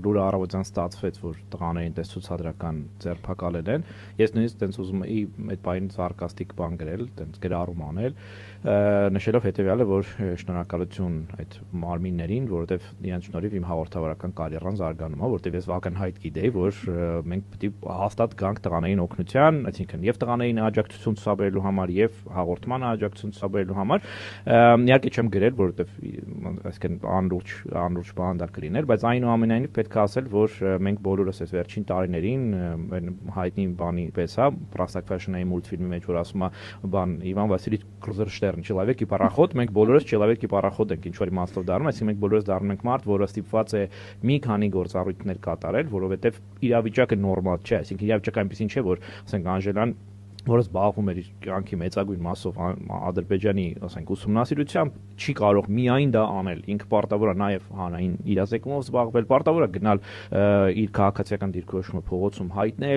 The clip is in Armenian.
Լուրը առավոտյան ստացվեց, որ տղաներին տես ցուցադրական ձերբակալել են։ Ես նույնիսկ տենց ուզում էի այդ բանին սարկաստիկ բան գրել, տենց գրառում անել, նշելով հետեւյալը, որ շնորհակալություն այդ մարմիններին, որովհետև իրենց շնորհիվ իմ հաղորդավարական կարիերան զարգանում է, որովհետև ես ակնհայտ գիտեի, որ մենք պետք է հաստատ գանք տղաներին օգնության, այսինքն եւ տղաներին աջակցություն ցուցաբերելու համար եւ հաղորդման աջակցություն ցուցաբերելու համար։ Իհարկե չեմ գրել, որովհետև այսինքն անլուրջ բան դա կլիներ, բայց այնուամենայնիվ պետք է ասել, որ մենք բոլորս այս վերջին տարիներին հայտնի բանի պես, հա, Պրաստակվաշնայի մուլտֆիլմի մեջ որ ասում է բան Իվան Վասիլիչ Կրուզերշտերն, Չելավեկ ի պարախոտ, մենք բոլորս Չելավեկ ի պարախոտ ենք ինչ որ իմաստով դառնում, այսինքն մենք բոլորս դառնում ենք մարդ, որը ստիպված է մի քանի գործառույթներ կատարել, որովհետև իրավիճակը նորմալ չէ, այսինքն իրավիճակը այնպեսին չէ, որ ասենք Անժելան որը զբաղվում էր իր կյանքի մեծագույն մասով Ադրբեջանի, ասենք, ուսումնասիրությամբ, չի կարող միայն դա անել։ Ինքը պարտավոր է նաև հանրային իրազեկումով զբաղվել, պարտավոր է գնալ իր քաղաքացիական դիրքորոշումը փողոցում հայտնել,